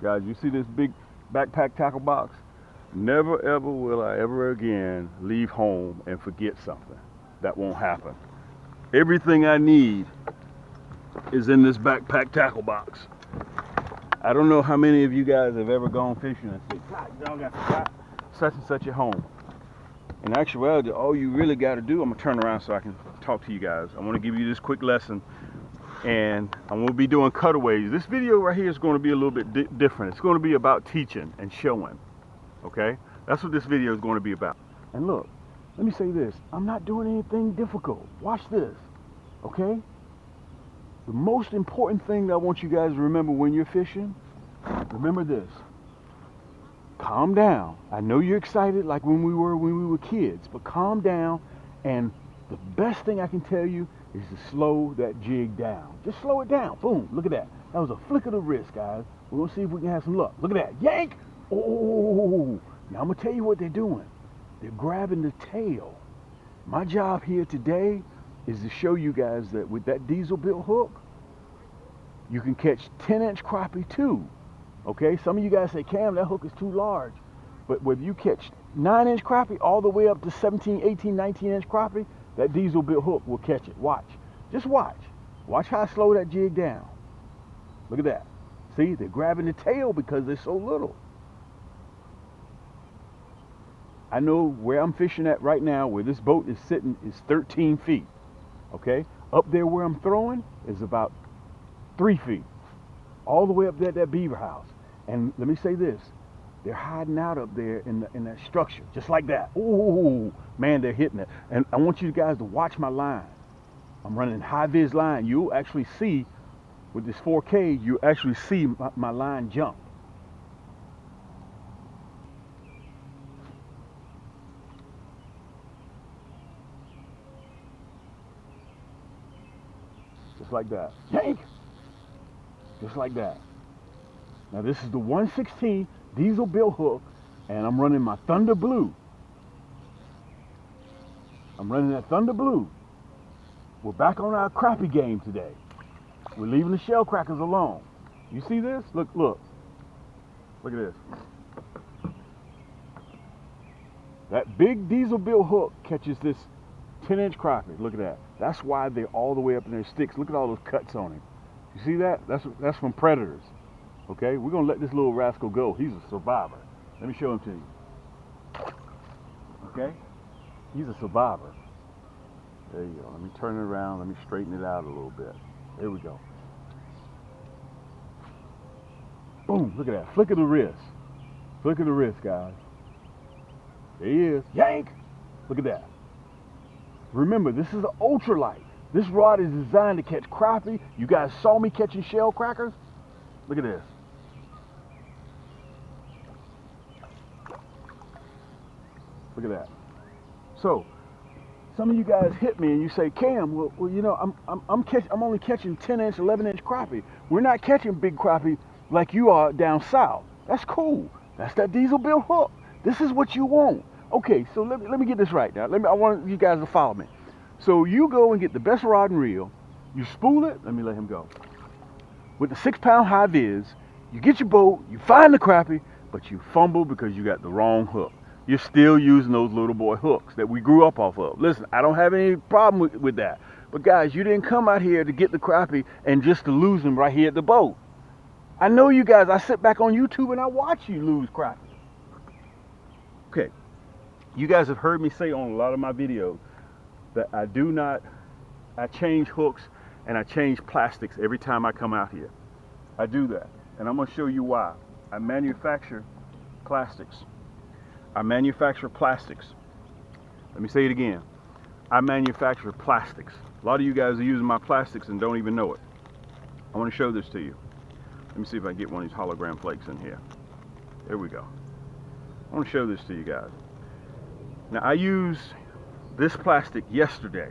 Guys, you see this big backpack tackle box? Never ever will I ever again leave home and forget something. That won't happen. Everything I need is in this backpack tackle box. I don't know how many of you guys have ever gone fishing and said, God, dog, I forgot such and such at home. In actuality, all you really got to do, I'm going to turn around so I can talk to you guys. I want to give you this quick lesson, and I'm going to be doing cutaways. This video right here is going to be a little bit different. It's going to be about teaching and showing, okay? That's what this video is going to be about. And look, let me say this. I'm not doing anything difficult. Watch this, okay? The most important thing that I want you guys to remember when you're fishing, remember this. Calm down. I know you're excited like when we were kids, but calm down, and the best thing I can tell you is to slow that jig down. Just slow it down. Boom. Look at that. That was a flick of the wrist, guys. We're going to see if we can have some luck. Look at that. Yank! Oh! Now I'm going to tell you what they're doing. They're grabbing the tail. My job here today is to show you guys that with that diesel built hook, you can catch 10-inch crappie too. Okay, some of you guys say, Cam, that hook is too large. But whether you catch 9-inch crappie all the way up to 17, 18, 19-inch crappie, that diesel built hook will catch it. Watch. Just watch. Watch how I slow that jig down. Look at that. See, they're grabbing the tail because they're so little. I know where I'm fishing at right now, where this boat is sitting, is 13 feet. Okay? Up there where I'm throwing is about 3 feet. All the way up there at that Beaver house. And let me say this. They're hiding out up there in that structure. Just like that. Ooh, man, they're hitting it. And I want you guys to watch my line. I'm running high-vis line. You'll actually see, with this 4K, you'll actually see my line jump. Just like that. Yank! Just like that. Now this is the 116 diesel bill hook, and I'm running my Thunder Blue. I'm running that Thunder Blue. We're back on our crappie game today. We're leaving the shell crackers alone. You see this? Look, look. Look at this. That big diesel bill hook catches this 10-inch crappie. Look at that. That's why they're all the way up in their sticks. Look at all those cuts on him. You see that? That's from predators. Okay, we're gonna let this little rascal go. He's a survivor. Let me show him to you. Okay, he's a survivor. There you go. Let me turn it around. Let me straighten it out a little bit. There we go. Boom! Look at that. Flick of the wrist. Flick of the wrist, guys. There he is. Yank! Look at that. Remember, this is an ultralight. This rod is designed to catch crappie. You guys saw me catching shell crackers? Look at this. Look at that. So, some of you guys hit me and you say, Cam, well you know, I'm only catching 10-inch, 11-inch crappie. We're not catching big crappie like you are down south. That's cool. That's that diesel bill hook. This is what you want. Okay, so let me get this right now. I want you guys to follow me. So you go and get the best rod and reel, you spool it, let me let him go. With the 6-pound high vis, you get your boat, you find the crappie, but you fumble because you got the wrong hook. You're still using those little boy hooks that we grew up off of. Listen, I don't have any problem with that. But guys, you didn't come out here to get the crappie and just to lose them right here at the boat. I know you guys, I sit back on YouTube and I watch you lose crappie. Okay, you guys have heard me say on a lot of my videos that I change hooks and I change plastics every time I come out here. I do that, and I'm going to show you why. I manufacture plastics. I manufacture plastics. Let me say it again. I manufacture plastics. A lot of you guys are using my plastics and don't even know it. I want to show this to you. Let me see if I can get one of these hologram flakes in here. There we go. I want to show this to you guys. Now, I used this plastic yesterday.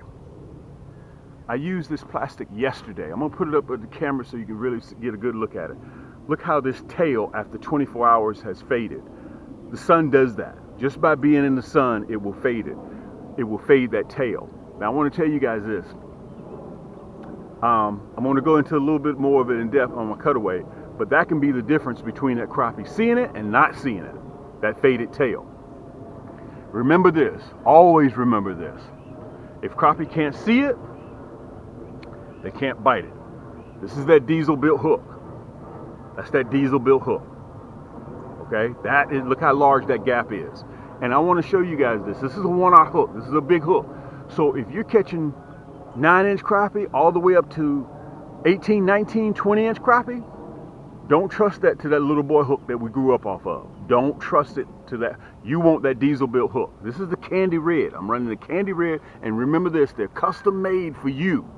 I used this plastic yesterday. I'm going to put it up with the camera so you can really get a good look at it. Look how this tail after 24 hours has faded. The sun does that. Just by being in the sun, it will fade it. It will fade that tail. Now, I want to tell you guys this. I'm going to go into a little bit more of it in depth on my cutaway, But that can be the difference between that crappie seeing it and not seeing it. That faded tail. Remember this. Always remember this. If crappie can't see it, they can't bite it. This is that diesel built hook. That's that diesel built hook. Okay? That is, look how large that gap is. And I want to show you guys this. This is a 1/0 hook. This is a big hook. So if you're catching 9-inch crappie all the way up to 18, 19, 20-inch crappie, don't trust that to that little boy hook that we grew up off of. Don't trust it to that. You want that diesel built hook. This is the candy red. I'm running the candy red. And remember this, they're custom made for you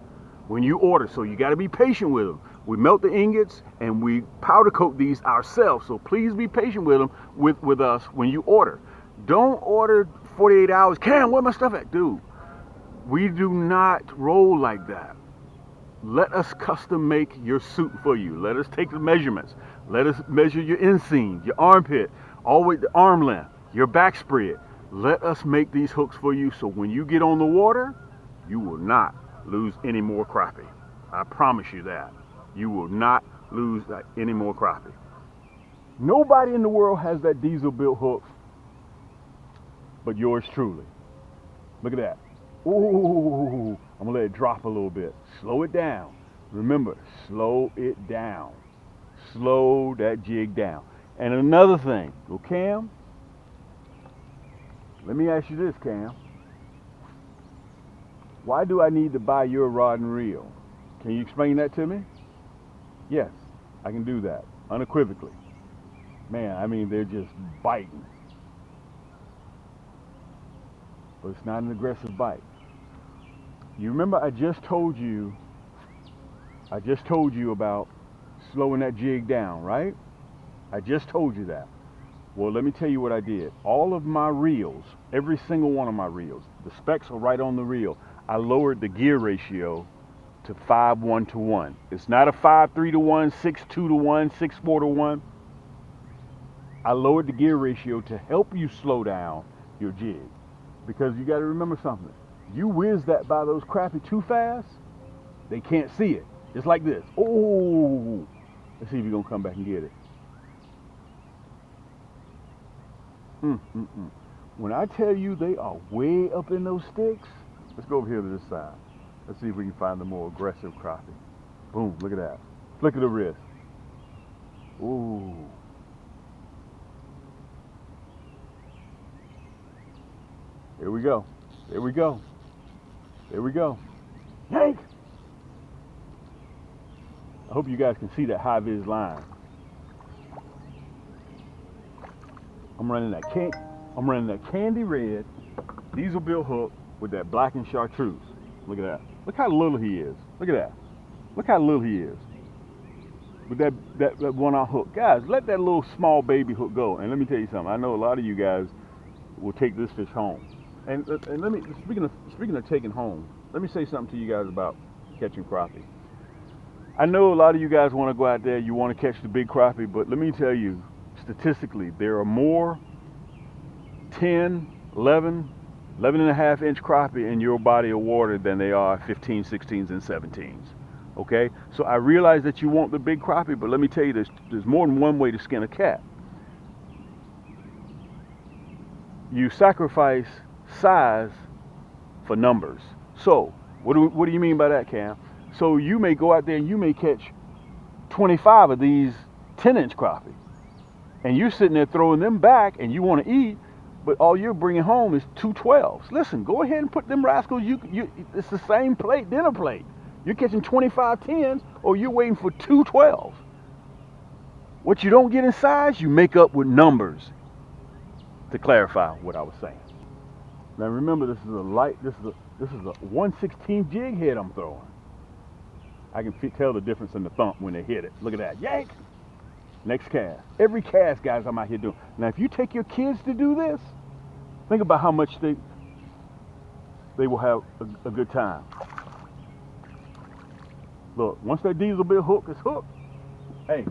when you order. So you got to be patient with them. We melt the ingots and we powder coat these ourselves. So please be patient with them, with us when you order. Don't order 48 hours. Cam, where my stuff at? Dude, we do not roll like that. Let us custom make your suit for you. Let us take the measurements. Let us measure your inseam, your armpit, all the way the arm length, your back spread. Let us make these hooks for you so when you get on the water, you will not lose any more crappie. I promise you that. You will not lose any more crappie. Nobody in the world has that diesel built hook but yours truly. Look at that. Ooh, I'm gonna let it drop a little bit. Slow it down. Remember, slow it down. Slow that jig down. And another thing, well, Cam, let me ask you this, Cam. Why do I need to buy your rod and reel? Can you explain that to me? Yes, I can do that, unequivocally. Man, I mean, they're just biting. But it's not an aggressive bite. You remember I just told you about slowing that jig down, right? I just told you that. Well, let me tell you what I did. All of my reels, every single one of my reels, the specs are right on the reel. I lowered the gear ratio to 5:1 to 1. It's not a 5:3 to 1, 6:2 to 1, 6:4 to 1. I lowered the gear ratio to help you slow down your jig. Because you got to remember something. You whiz that by those crappie too fast, they can't see it. Just like this. Oh, let's see if you're going to come back and get it. When I tell you they are way up in those sticks, let's go over here to this side. Let's see if we can find the more aggressive crappie. Boom, look at that. Flick of the wrist. Ooh. Here we go. There we go. There we go. Yank! I hope you guys can see that high vis line. I'm running that candy red diesel bill hook with that blackened chartreuse. Look at that. Look how little he is. Look at that. Look how little he is. With that 1/0 hook. Guys, let that little small baby hook go. And let me tell you something. I know a lot of you guys will take this fish home. And let me, speaking of taking home, let me say something to you guys about catching crappie. I know a lot of you guys want to go out there, you want to catch the big crappie, but let me tell you, statistically, there are more 10, 11 and a half inch crappie in your body of water than they are 15, 16s, and 17s. Okay? So I realize that you want the big crappie, but let me tell you, there's more than one way to skin a cat. You sacrifice size for numbers. So, what do you mean by that, Cam? So you may go out there and you may catch 25 of these 10-inch crappie, and you're sitting there throwing them back, and you want to eat, but all you're bringing home is 2 12s. Listen, go ahead and put them rascals. It's the same plate, dinner plate. You're catching 25 10s, or you're waiting for 2 12s. What you don't get in size, you make up with numbers. To clarify what I was saying. Now remember, this is a 1/16 jig head I'm throwing. I can tell the difference in the thump when they hit it. Look at that, yank! Next cast. Every cast, guys, I'm out here doing. Now, if you take your kids to do this, think about how much they will have a good time. Look, once that diesel bill hook is hooked, hey,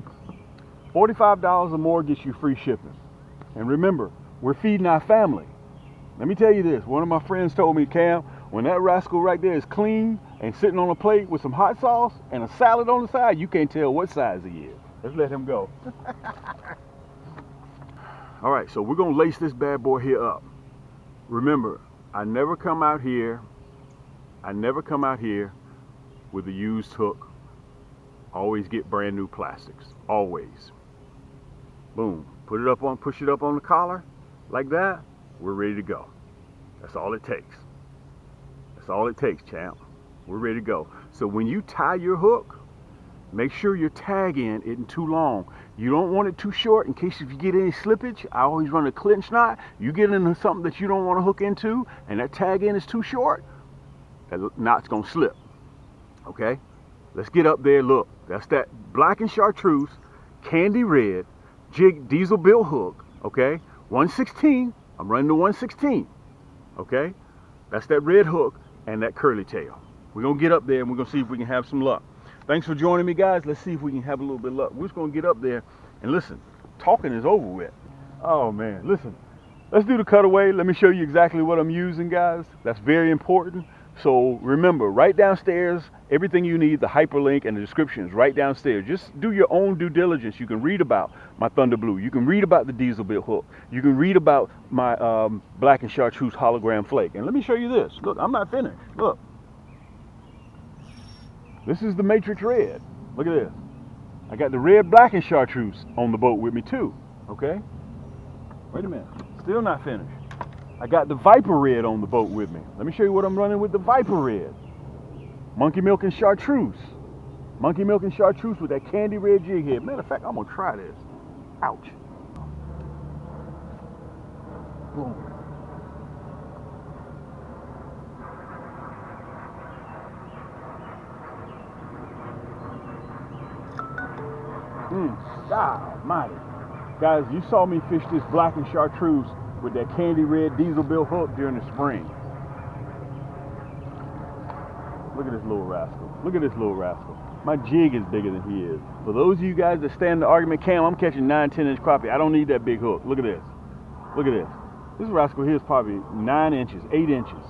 $45 or more gets you free shipping. And remember, we're feeding our family. Let me tell you this. One of my friends told me, Cam, when that rascal right there is clean and sitting on a plate with some hot sauce and a salad on the side, you can't tell what size he is. Let's let him go. All right, so we're gonna lace this bad boy here up. Remember, I never come out here with a used hook. Always get brand new plastics, always. Boom, push it up on the collar, like that, we're ready to go. That's all it takes. That's all it takes, champ. We're ready to go. So when you tie your hook, make sure your tag end isn't too long. You don't want it too short in case if you get any slippage. I always run a clinch knot. You get into something that you don't want to hook into and that tag end is too short, that knot's gonna slip, okay? Let's get up there, look. That's that black and chartreuse, candy red, jig diesel bill hook, okay? 116, I'm running the 116, okay? That's that red hook and that curly tail. We're gonna get up there and we're gonna see if we can have some luck. Thanks for joining me, guys. Let's see if we can have a little bit of luck. We're just gonna get up there and listen, talking is over with. Oh man, listen, let's do the cutaway. Let me show you exactly what I'm using, guys. That's very important. So remember, right downstairs, everything you need, the hyperlink and the description is right downstairs. Just do your own due diligence. You can read about my Thunder Blue. You can read about the diesel bit hook. You can read about my black and chartreuse hologram flake. And let me show you this. Look, I'm not finished. Look. This is the matrix red. Look at this. I got the red, black, and chartreuse on the boat with me too. Okay? Wait a minute. Still not finished. I got the Viper red on the boat with me. Let me show you what I'm running with the Viper red. Monkey milk and chartreuse. Monkey milk and chartreuse with that candy red jig head. Matter of fact, I'm gonna try this. Ouch. Boom. God almighty. Guys, you saw me fish this black and chartreuse with that candy red diesel bill hook during the spring. Look at this little rascal. Look at this little rascal. My jig is bigger than he is. For those of you guys that stand the argument, Cam, I'm catching 9, 10-inch crappie. I don't need that big hook. Look at this. Look at this. This rascal here is probably 9 inches, 8 inches.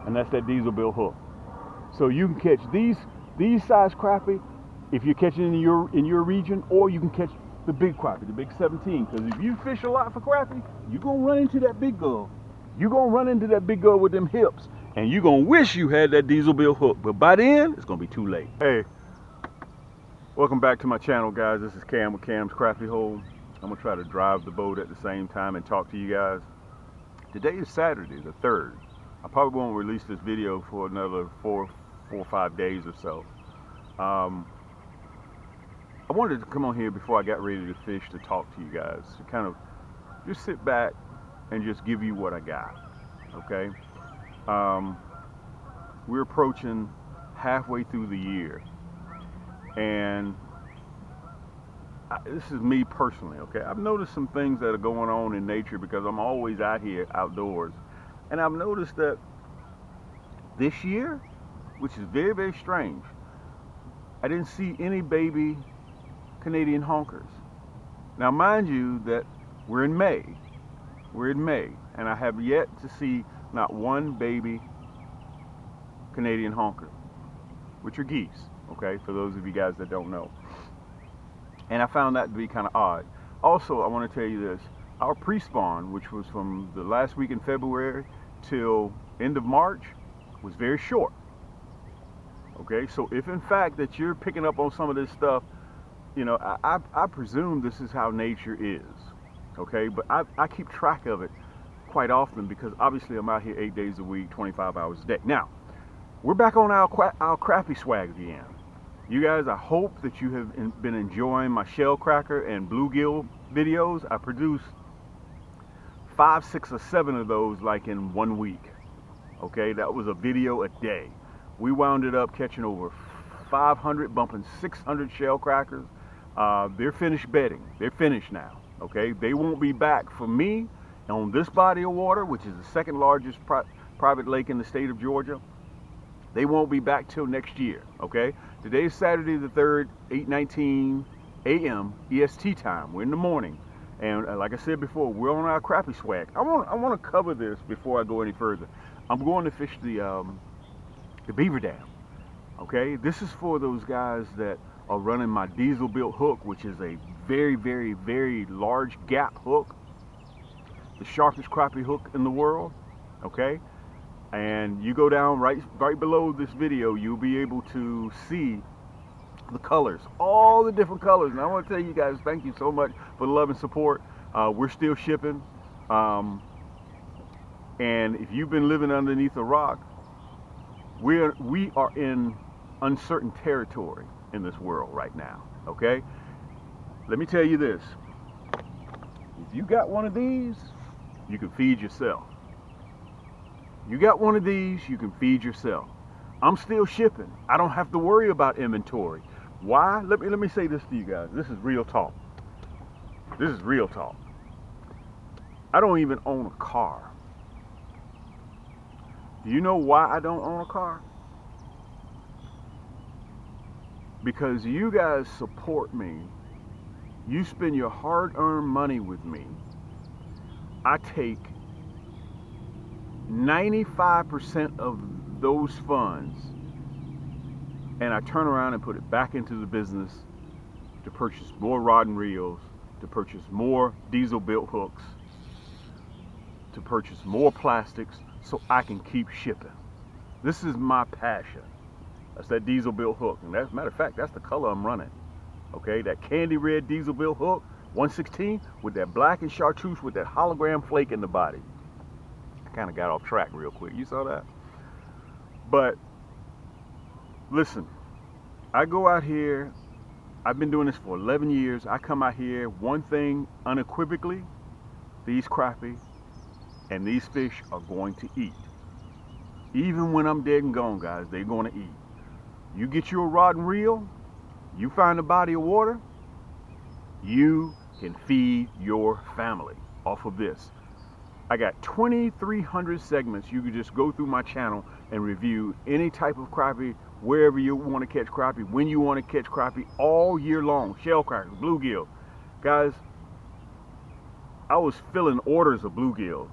And that's that diesel bill hook. So you can catch these size crappie if you're catching in your region, or you can catch the big crappie, the big 17. Because if you fish a lot for crappie, you're going to run into that big girl. You're going to run into that big girl with them hips. And you're going to wish you had that diesel bill hook. But by then, it's going to be too late. Hey, welcome back to my channel, guys. This is Cam with Cam's Crappie Hole. I'm going to try to drive the boat at the same time and talk to you guys. Today is Saturday, the 3rd. I probably won't release this video for another 4 or 5 days or so. I wanted to come on here before I got ready to fish to talk to you guys, to kind of just sit back and just give you what I got, okay? We're approaching halfway through the year, and this is me personally, okay? I've noticed some things that are going on in nature because I'm always out here outdoors, and I've noticed that this year, which is very, very strange, I didn't see any baby Canadian honkers. Now mind you that we're in May, and I have yet to see not one baby Canadian honker, which are geese, okay, for those of you guys that don't know. And I found that to be kind of odd. Also, I want to tell you this, our pre-spawn, which was from the last week in February till end of March, was very short. Okay, so if in fact that you're picking up on some of this stuff, you know, I presume this is how nature is, okay? But I keep track of it quite often because obviously I'm out here 8 days a week, 25 hours a day. Now, we're back on our crappie swag again. You guys, I hope that you have been enjoying my shell cracker and bluegill videos. I produce 5, 6, or 7 of those like in 1 week, okay? That was a video a day. We wound it up catching over 500, bumping 600 shell crackers. They're finished bedding. They're finished now, okay? They won't be back for me on this body of water, which is the second largest private lake in the state of Georgia. They won't be back till next year, okay? Today's Saturday the 3rd, 8:19 a.m. EST time. We're in the morning. And like I said before, we're on our crappie swag. I want to cover this before I go any further. I'm going to fish the Beaver Dam. Okay, this is for those guys that are running my diesel built hook, which is a very, very, very large gap hook, the sharpest crappie hook in the world. Okay, and you go down right below this video, you'll be able to see the colors, all the different colors. And I want to tell you guys, thank you so much for the love and support. We're still shipping, and if you've been living underneath a rock, we are in uncertain territory in this world right now. Okay, let me tell you this: if you got one of these, you can feed yourself. You got one of these, you can feed yourself. I'm still shipping. I don't have to worry about inventory. Why? Let me say this to you guys. This is real talk. This is real talk. I don't even own a car. Do you know why I don't own a car? Because you guys support me. You spend your hard-earned money with me. I take 95% of those funds and I turn around and put it back into the business to purchase more rod and reels, to purchase more diesel built hooks, to purchase more plastics so I can keep shipping. This is my passion. That's that diesel built hook. And as a matter of fact, that's the color I'm running. Okay, that candy red diesel built hook, 116, with that black and chartreuse with that hologram flake in the body. I kind of got off track real quick. You saw that? But listen, I go out here. I've been doing this for 11 years. I come out here, one thing unequivocally: these crappie and these fish are going to eat. Even when I'm dead and gone, guys, they're going to eat. You get your rod and reel, you find a body of water, you can feed your family off of this. I got 2,300 segments. You can just go through my channel and review any type of crappie, wherever you want to catch crappie, when you want to catch crappie, all year long. Shell crackers, bluegill. Guys, I was filling orders of bluegill.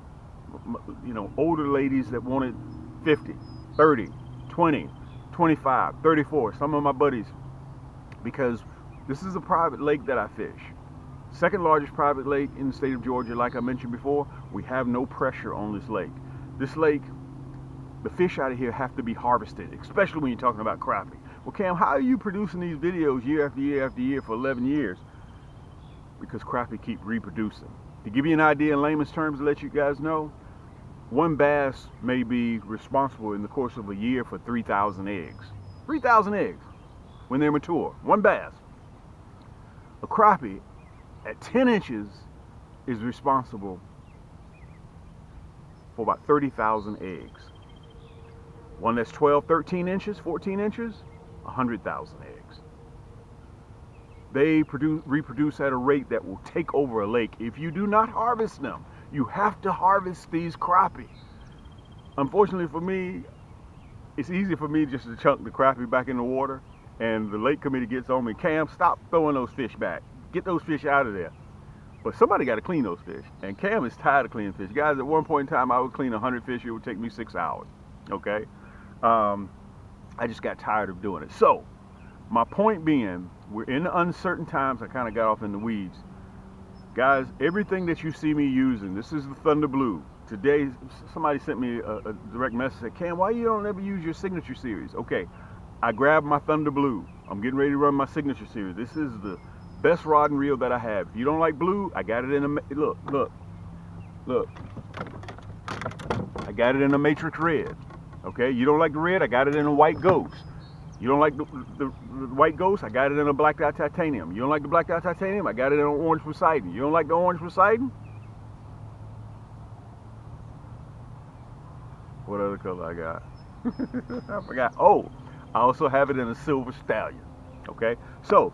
You know, older ladies that wanted 50, 30, 20, 25, 34, some of my buddies, because this is a private lake that I fish. Second largest private lake in the state of Georgia. Like I mentioned before, we have no pressure on this lake. This lake, the fish out of here have to be harvested, especially when you're talking about crappie. Well, Cam, how are you producing these videos year after year after year for 11 years? Because crappie keep reproducing. To give you an idea in layman's terms, to let you guys know, one bass may be responsible in the course of a year for 3,000 eggs. 3,000 eggs when they're mature. One bass. A crappie at 10 inches is responsible for about 30,000 eggs. One that's 12, 13 inches, 14 inches, 100,000 eggs. They reproduce at a rate that will take over a lake if you do not harvest them. You have to harvest these crappie. Unfortunately for me, it's easy for me just to chunk the crappie back in the water, and the lake committee gets on me. Cam, stop throwing those fish back. Get those fish out of there. But somebody got to clean those fish. And Cam is tired of cleaning fish. Guys, at one point in time, I would clean 100 fish. It would take me 6 hours. Okay? I just got tired of doing it. So, my point being, we're in uncertain times. I kind of got off in the weeds. Guys, everything that you see me using, this is the Thunder Blue. Today, somebody sent me a direct message, said, Cam, why you don't ever use your signature series? Okay, I grabbed my Thunder Blue. I'm getting ready to run my signature series. This is the best rod and reel that I have. If you don't like blue, I got it in a, look. I got it in a matrix red. Okay, you don't like the red, I got it in a white ghost. You don't like the white ghost, I got it in a blacked out titanium. You don't like the blacked out titanium, I got it in an orange Poseidon. You don't like the orange Poseidon? What other color I got? I forgot. Oh, I also have it in a silver Stallion. Okay, so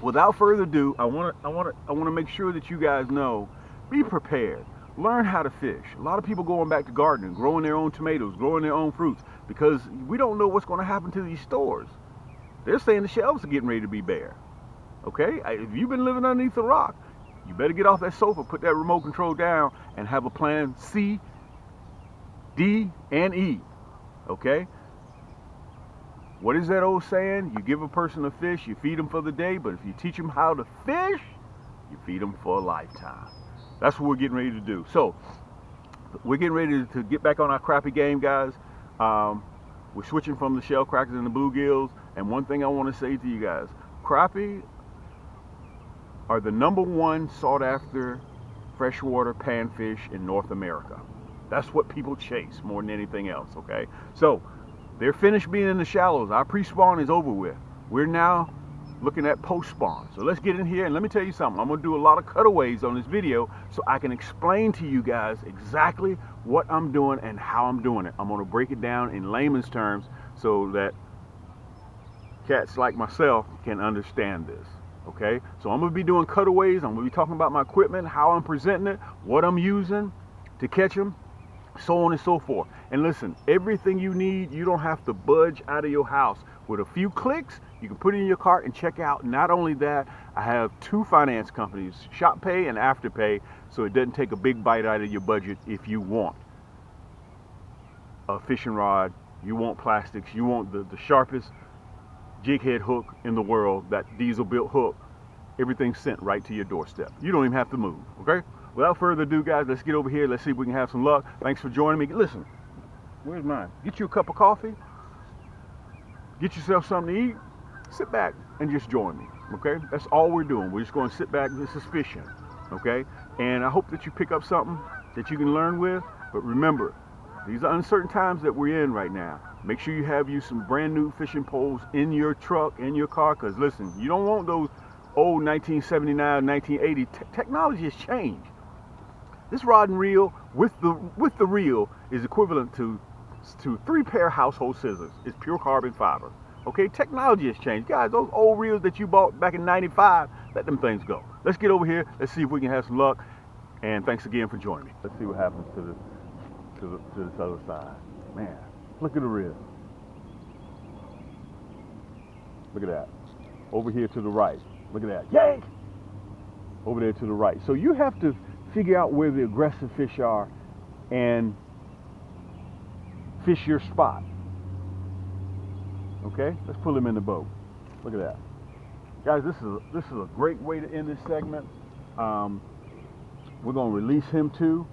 without further ado, I want to make sure that you guys know, be prepared. Learn how to fish. A lot of people going back to gardening, growing their own tomatoes, growing their own fruits, because we don't know what's going to happen to these stores. They're saying the shelves are getting ready to be bare. Okay, if you've been living underneath a rock, you better get off that sofa, put that remote control down, and have a plan C, D, and E. Okay? What is that old saying? You give a person a fish, you feed them for the day, but if you teach them how to fish, you feed them for a lifetime. That's what we're getting ready to do. So we're getting ready to get back on our crappie game, guys. We're switching from the shell crackers and the bluegills. And one thing I want to say to you guys, crappie are the #1 sought after freshwater panfish in North America. That's what people chase more than anything else, okay? So they're finished being in the shallows. Our pre-spawn is over with. We're now looking at post-spawn. So let's get in here and let me tell you something. I'm gonna do a lot of cutaways on this video so I can explain to you guys exactly what I'm doing and how I'm doing it. I'm gonna break it down in layman's terms so that cats like myself can understand this, okay? So I'm gonna be doing cutaways. I'm gonna be talking about my equipment, how I'm presenting it, what I'm using to catch them, so on and so forth. And listen, everything you need, you don't have to budge out of your house. With a few clicks, you can put it in your cart and check out. Not only that, I have 2 finance companies, ShopPay and Afterpay, so it doesn't take a big bite out of your budget if you want a fishing rod, you want plastics, you want the sharpest jig head hook in the world, that diesel built hook, everything's sent right to your doorstep. You don't even have to move, okay? Without further ado, guys, let's get over here. Let's see if we can have some luck. Thanks for joining me. Listen, where's mine? Get you a cup of coffee. Get yourself something to eat. Sit back and just join me, okay? That's all we're doing. We're just going to sit back. This is fishing, okay? And I hope that you pick up something that you can learn with. But remember, these are uncertain times that we're in right now. Make sure you have you some brand new fishing poles in your truck, in your car, because listen, you don't want those old 1979, 1980. Technology has changed. This rod and reel with the reel is equivalent to 3 pair household scissors. It's pure carbon fiber. Okay, technology has changed. Guys, those old reels that you bought back in '95, let them things go. Let's get over here. Let's see if we can have some luck. And thanks again for joining me. Let's see what happens to this other side. Man, look at the reel. Look at that. Over here to the right. Look at that. Yank! Over there to the right. So you have to figure out where the aggressive fish are and fish your spot. Okay, let's pull him in the boat. Look at that, guys. This is a great way to end this segment. We're gonna release him too.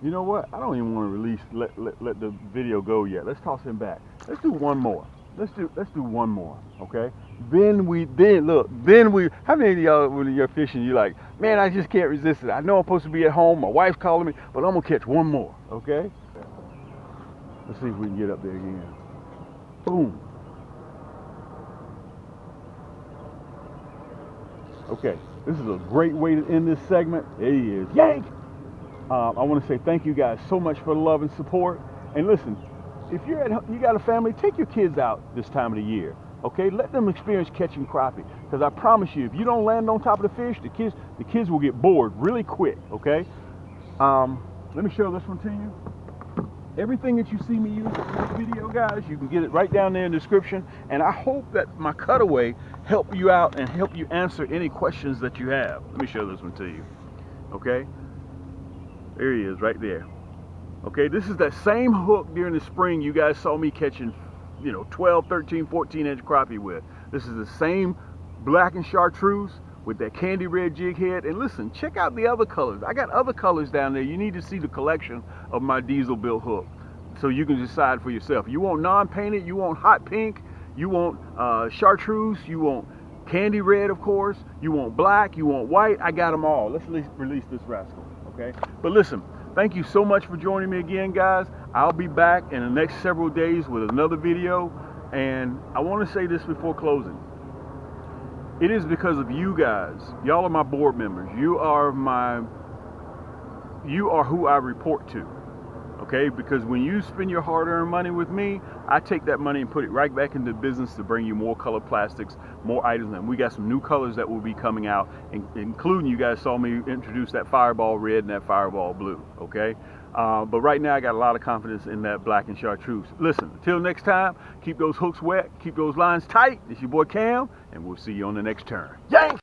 You know what? I don't even want to let the video go yet. Let's toss him back. Let's do one more. Let's do one more. Okay. Then how many of y'all, when you're fishing, you're like, man, I just can't resist it. I know I'm supposed to be at home. My wife's calling me, but I'm gonna catch one more. Okay. Let's see if we can get up there again. Boom. Okay. This is a great way to end this segment. There he is. Yank! I want to say thank you guys so much for the love and support. And listen, if you got a family, take your kids out this time of the year. Okay, let them experience catching crappie. Because I promise you, if you don't land on top of the fish, the kids will get bored really quick. Okay. Let me show this one to you. Everything that you see me use in this video, guys, you can get it right down there in the description. And I hope that my cutaway help you out and help you answer any questions that you have. Let me show this one to you. Okay. There he is right there. Okay, this is that same hook during the spring you guys saw me catching, 12, 13, 14-inch crappie with. This is the same black and chartreuse with that candy red jig head. And listen, check out the other colors. I got other colors down there. You need to see the collection of my diesel built hook so you can decide for yourself. You want non-painted, you want hot pink, you want chartreuse, you want candy red, of course, you want black, you want white. I got them all. Let's release this rascal. Okay, but listen, thank you so much for joining me again, guys. I'll be back in the next several days with another video. And I want to say this before closing. It is because of you guys. Y'all are my board members. You are who I report to. Okay, because when you spend your hard-earned money with me, I take that money and put it right back into business to bring you more colored plastics, more items. And we got some new colors that will be coming out, including, you guys saw me introduce that Fireball Red and that Fireball Blue. Okay, but right now I got a lot of confidence in that black and chartreuse. Listen, until next time, keep those hooks wet, keep those lines tight. It's your boy Cam, and we'll see you on the next turn. Yank!